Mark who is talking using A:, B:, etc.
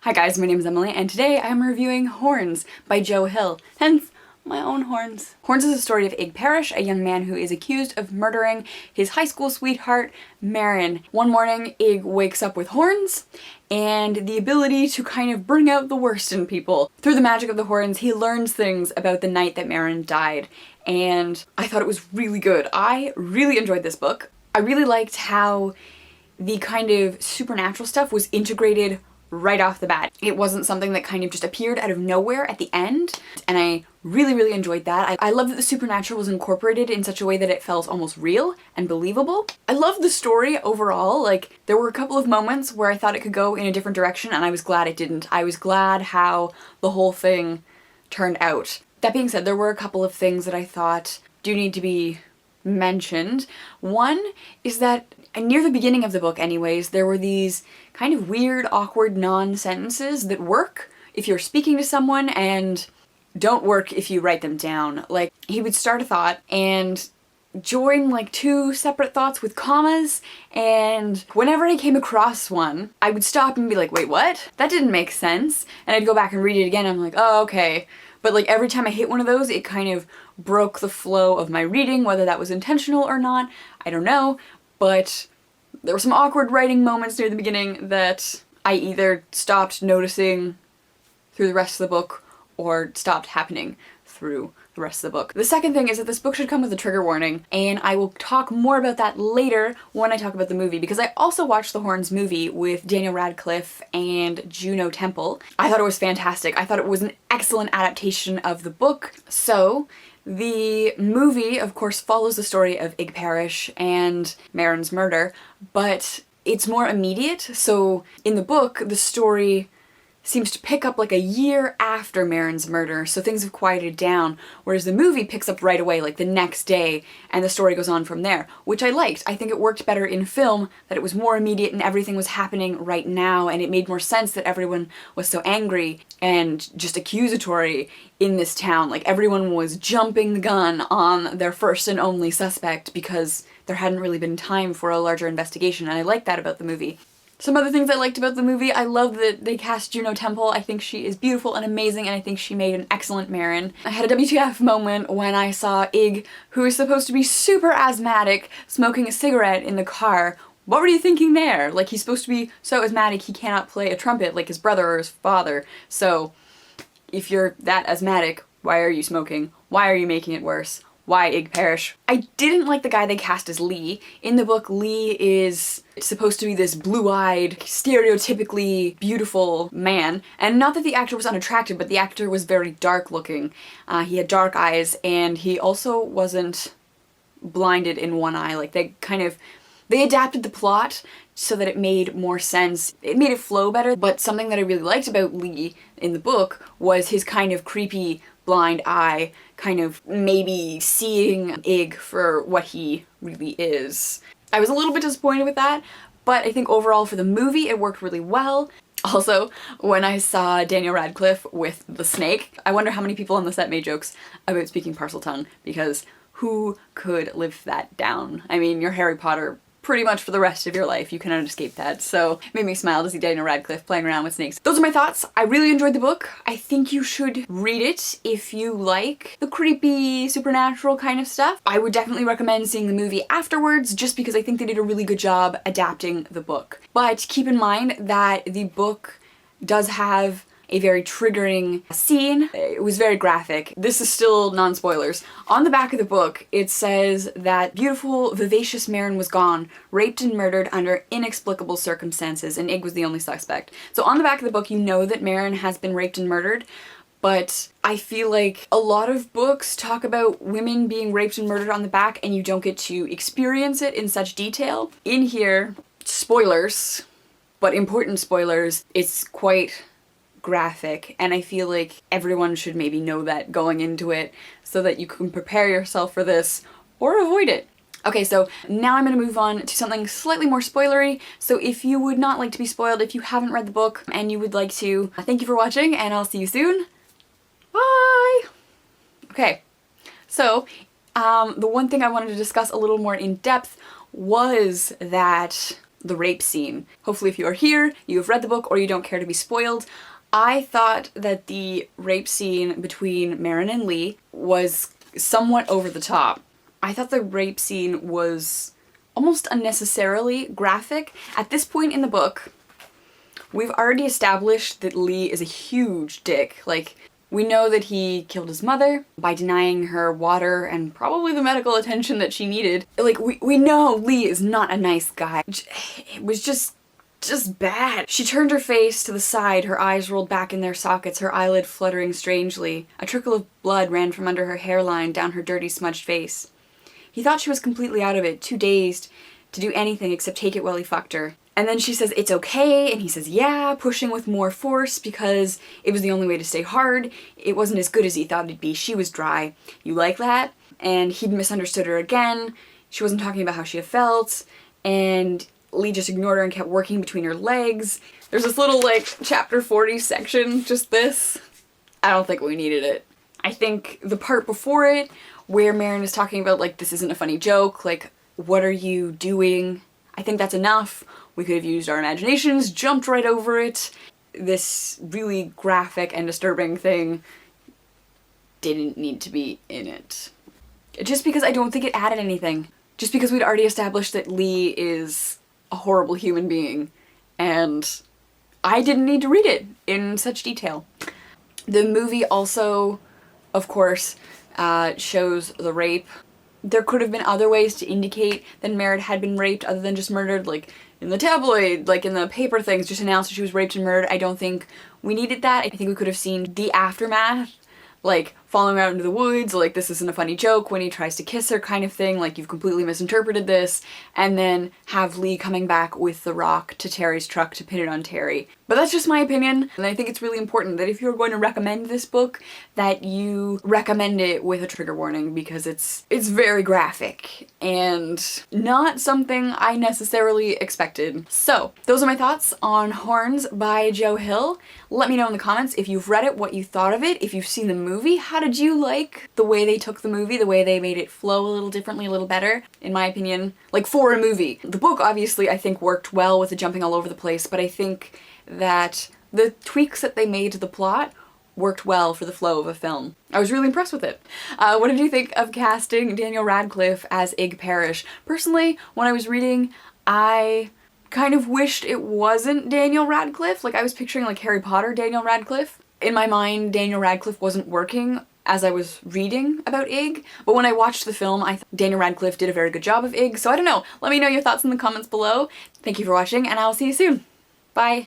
A: Hi guys, my name is Emily, and today I am reviewing Horns by Joe Hill, hence my own horns. Horns is a story of Ig Parrish, a young man who is accused of murdering his high school sweetheart, Marin. One morning, Ig wakes up with horns and the ability to kind of bring out the worst in people. Through the magic of the horns, he learns things about the night that Marin died, and I thought it was really good. I really enjoyed this book. I really liked how the kind of supernatural stuff was integrated right off the bat. It wasn't something that kind of just appeared out of nowhere at the end, and I really enjoyed that. I love that the supernatural was incorporated in such a way that it felt almost real and believable. I love the story overall. Like, there were a couple of moments where I thought it could go in a different direction, and I was glad it didn't. I was glad how the whole thing turned out. That being said, there were a couple of things that I thought do need to be mentioned. One is that near the beginning of the book anyways, there were these kind of weird, awkward non-sentences that work if you're speaking to someone and don't work if you write them down. Like, he would start a thought and join like two separate thoughts with commas, and whenever I came across one, I would stop and be like, wait, what? That didn't make sense. And I'd go back and read it again, and I'm like, oh, okay. But like every time I hit one of those, it kind of broke the flow of my reading, whether that was intentional or not, I don't know. But there were some awkward writing moments near the beginning that I either stopped noticing through the rest of the book or stopped happening through the rest of the book. The second thing is that this book should come with a trigger warning, and I will talk more about that later when I talk about the movie, because I also watched the Horns movie with Daniel Radcliffe and Juno Temple. I thought it was fantastic. I thought it was an excellent adaptation of the book. So the movie, of course, follows the story of Ig Parrish and Marin's murder, but it's more immediate. So in the book, the story seems to pick up like a year after Marin's murder, so things have quieted down, whereas the movie picks up right away, like the next day, and the story goes on from there, which I liked. I think it worked better in film, that it was more immediate and everything was happening right now, and it made more sense that everyone was so angry and just accusatory in this town. Like, everyone was jumping the gun on their first and only suspect because there hadn't really been time for a larger investigation, and I liked that about the movie. Some other things I liked about the movie: I love that they cast Juno Temple. I think she is beautiful and amazing, and I think she made an excellent Marin. I had a WTF moment when I saw Ig, who is supposed to be super asthmatic, smoking a cigarette in the car. What were you thinking there? Like, he's supposed to be so asthmatic he cannot play a trumpet like his brother or his father. So if you're that asthmatic, why are you smoking? Why are you making it worse? Why Ig Parrish? I didn't like the guy they cast as Lee. In the book, Lee is supposed to be this blue-eyed, stereotypically beautiful man. And not that the actor was unattractive, but the actor was very dark-looking. He had dark eyes, and he also wasn't blinded in one eye. Like, they adapted the plot so that it made more sense. It made it flow better, but something that I really liked about Lee in the book was his kind of creepy blind eye, kind of maybe seeing Ig for what he really is. I was a little bit disappointed with that, but I think overall for the movie it worked really well. Also, when I saw Daniel Radcliffe with the snake, I wonder how many people on the set made jokes about speaking Parseltongue, because who could live that down? I mean, you're Harry Potter pretty much for the rest of your life. You cannot escape that. So it made me smile to see Daniel Radcliffe playing around with snakes. Those are my thoughts. I really enjoyed the book. I think you should read it if you like the creepy, supernatural kind of stuff. I would definitely recommend seeing the movie afterwards, just because I think they did a really good job adapting the book. But keep in mind that the book does have a very triggering scene. It was very graphic. This is still non-spoilers. On the back of the book, it says that beautiful, vivacious Marin was gone, raped and murdered under inexplicable circumstances, and Ig was the only suspect. So on the back of the book, you know that Marin has been raped and murdered, but I feel like a lot of books talk about women being raped and murdered on the back, and you don't get to experience it in such detail. In here, spoilers, but important spoilers, it's quite graphic, and I feel like everyone should maybe know that going into it so that you can prepare yourself for this or avoid it. Okay, so now I'm going to move on to something slightly more spoilery. So if you would not like to be spoiled, if you haven't read the book and you would like to, thank you for watching, and I'll see you soon. Bye! Okay, so the one thing I wanted to discuss a little more in depth was that the rape scene. Hopefully if you are here, you have read the book, or you don't care to be spoiled. I thought that the rape scene between Marin and Lee was somewhat over the top. I thought the rape scene was almost unnecessarily graphic. At this point in the book, we've already established that Lee is a huge dick. Like, we know that he killed his mother by denying her water and probably the medical attention that she needed. Like, we know Lee is not a nice guy. It was just bad. She turned her face to the side, her eyes rolled back in their sockets, her eyelid fluttering strangely. A trickle of blood ran from under her hairline down her dirty, smudged face. He thought she was completely out of it, too dazed to do anything except take it while he fucked her. And then she says, "It's okay," and he says, "Yeah," pushing with more force because it was the only way to stay hard. It wasn't as good as he thought it'd be. She was dry. You like that? And he'd misunderstood her again. She wasn't talking about how she had felt, and Lee just ignored her and kept working between her legs. There's this little, like, chapter 40 section, just this. I don't think we needed it. I think the part before it, where Marin is talking about, like, this isn't a funny joke, like, what are you doing? I think that's enough. We could have used our imaginations, jumped right over it. This really graphic and disturbing thing didn't need to be in it. Just because I don't think it added anything. Just because we'd already established that Lee is a horrible human being, and I didn't need to read it in such detail. The movie also, of course, shows the rape. There could have been other ways to indicate that Marin had been raped other than just murdered, like in the tabloid, like in the paper things, just announced that she was raped and murdered. I don't think we needed that. I think we could have seen the aftermath, like following her out into the woods, like this isn't a funny joke when he tries to kiss her kind of thing, like you've completely misinterpreted this, and then have Lee coming back with the rock to Terry's truck to pin it on Terry. But that's just my opinion, and I think it's really important that if you're going to recommend this book, that you recommend it with a trigger warning, because it's very graphic and not something I necessarily expected. So, those are my thoughts on Horns by Joe Hill. Let me know in the comments if you've read it, what you thought of it, if you've seen the movie. How did you like the way they took the movie, the way they made it flow a little differently, a little better, in my opinion, like for a movie. The book obviously I think worked well with the jumping all over the place, but I think that the tweaks that they made to the plot worked well for the flow of a film. I was really impressed with it. What did you think of casting Daniel Radcliffe as Ig Parrish? Personally, when I was reading, I kind of wished it wasn't Daniel Radcliffe. Like, I was picturing like Harry Potter Daniel Radcliffe. In my mind, Daniel Radcliffe wasn't working as I was reading about Ig, but when I watched the film, I thought Daniel Radcliffe did a very good job of Ig, so I don't know. Let me know your thoughts in the comments below. Thank you for watching, and I'll see you soon. Bye!